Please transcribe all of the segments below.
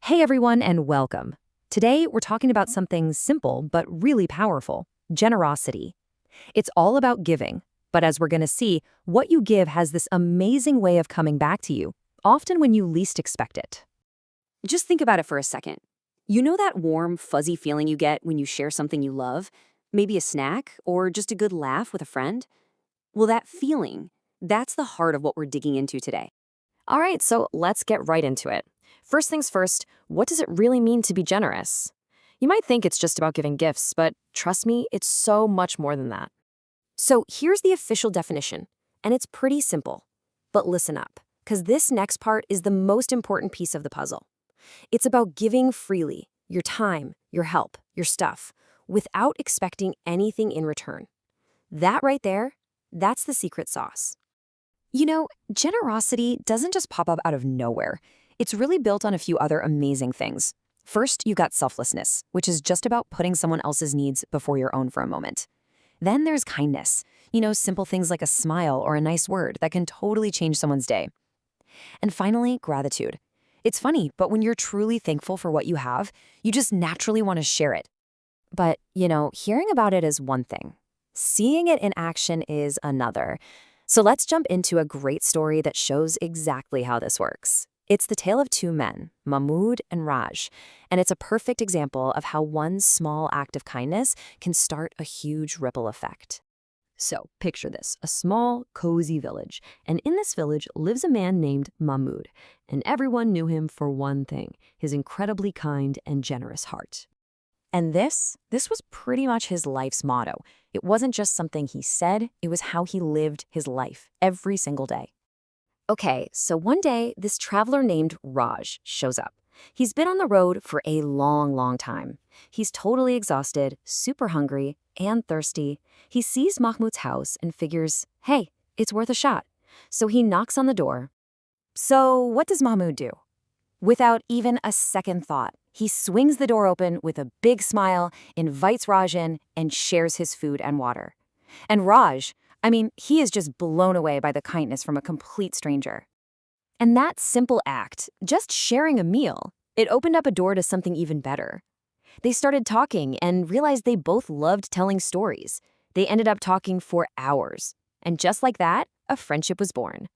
Hey everyone, and welcome. Today we're talking about something simple but really powerful: generosity. It's all about giving, but as we're going to see, what you give has this amazing way of coming back to you, often when you least expect it. Just think about it for a second. You know that warm, fuzzy feeling you get when you share something you love? Maybe a snack or just a good laugh with a friend? Well, that feeling, that's the heart of what we're digging into today. All right, so let's get right into it. First things first, what does it really mean to be generous? You might think it's just about giving gifts, but trust me, it's so much more than that. So here's the official definition, and it's pretty simple. But listen up, because this next part is the most important piece of the puzzle. It's about giving freely, your time, your help, your stuff, without expecting anything in return. That right there, that's the secret sauce. You know, generosity doesn't just pop up out of nowhere. It's really built on a few other amazing things. First, you got selflessness, which is just about putting someone else's needs before your own for a moment. Then there's kindness. Simple things like a smile or a nice word that can totally change someone's day. And finally, gratitude. It's funny, but when you're truly thankful for what you have, you just naturally want to share it. But, hearing about it is one thing. Seeing it in action is another. So let's jump into a great story that shows exactly how this works. It's the tale of two men, Mahmud and Raj, and it's a perfect example of how one small act of kindness can start a huge ripple effect. So picture this, a small, cozy village, and in this village lives a man named Mahmud, and everyone knew him for one thing: his incredibly kind and generous heart. And this was pretty much his life's motto. It wasn't just something he said, it was how he lived his life every single day. Okay, so one day, this traveler named Raj shows up. He's been on the road for a long, long time. He's totally exhausted, super hungry, and thirsty. He sees Mahmud's house and figures, hey, it's worth a shot. So he knocks on the door. So what does Mahmud do? Without even a second thought, he swings the door open with a big smile, invites Raj in, and shares his food and water. And Raj, he is just blown away by the kindness from a complete stranger. And that simple act, just sharing a meal, it opened up a door to something even better. They started talking and realized they both loved telling stories. They ended up talking for hours. And just like that, a friendship was born.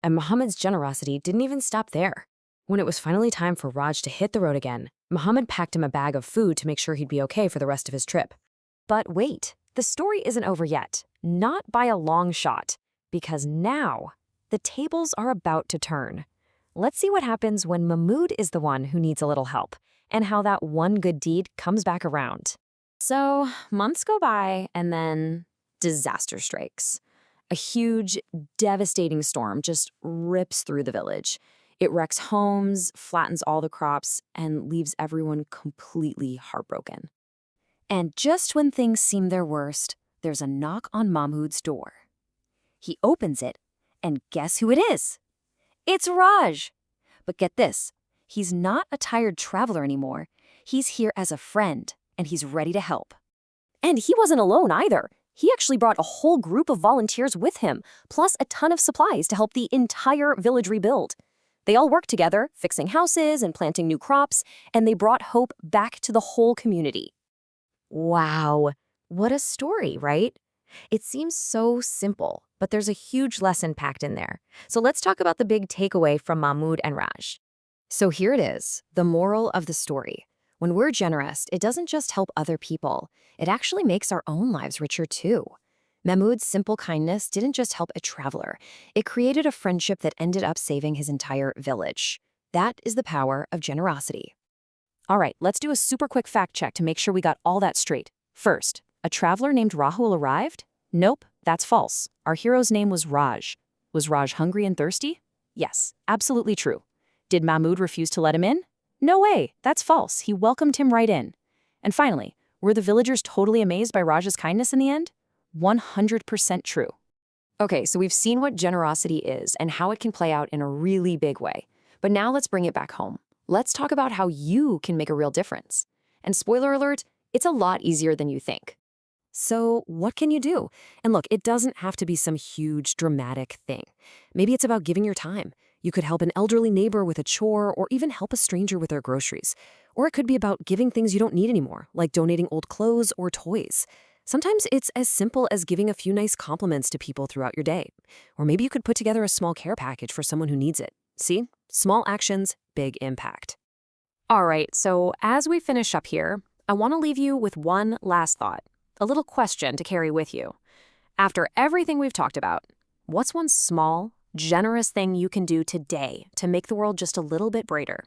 And Muhammad's generosity didn't even stop there. When it was finally time for Raj to hit the road again, Muhammad packed him a bag of food to make sure he'd be okay for the rest of his trip. But wait, the story isn't over yet. Not by a long shot. Because now, the tables are about to turn. Let's see what happens when Mahmud is the one who needs a little help, and how that one good deed comes back around. So, months go by, and then disaster strikes. A huge, devastating storm just rips through the village. It wrecks homes, flattens all the crops, and leaves everyone completely heartbroken. And just when things seem their worst, there's a knock on Mahmud's door. He opens it, and guess who it is? It's Raj! But get this, he's not a tired traveler anymore. He's here as a friend, and he's ready to help. And he wasn't alone either. He actually brought a whole group of volunteers with him, plus a ton of supplies to help the entire village rebuild. They all worked together, fixing houses and planting new crops, and they brought hope back to the whole community. Wow, what a story, right? It seems so simple, but there's a huge lesson packed in there. So let's talk about the big takeaway from Mahmud and Raj. So here it is, the moral of the story. When we're generous, it doesn't just help other people. It actually makes our own lives richer too. Mahmud's simple kindness didn't just help a traveler. It created a friendship that ended up saving his entire village. That is the power of generosity. All right, let's do a super quick fact check to make sure we got all that straight. First, a traveler named Rahul arrived? Nope, that's false. Our hero's name was Raj. Was Raj hungry and thirsty? Yes, absolutely true. Did Mahmud refuse to let him in? No way, that's false. He welcomed him right in. And finally, were the villagers totally amazed by Raj's kindness in the end? 100% true. Okay, so we've seen what generosity is and how it can play out in a really big way. But now let's bring it back home. Let's talk about how you can make a real difference. And spoiler alert, it's a lot easier than you think. So what can you do? And look, it doesn't have to be some huge, dramatic thing. Maybe it's about giving your time, You could help an elderly neighbor with a chore or even help a stranger with their groceries. Or it could be about giving things you don't need anymore, like donating old clothes or toys. Sometimes it's as simple as giving a few nice compliments to people throughout your day. Or maybe you could put together a small care package for someone who needs it. See? Small actions, big impact. All right, so as we finish up here, I want to leave you with one last thought, a little question to carry with you. After everything we've talked about, what's one small, generous thing you can do today to make the world just a little bit brighter?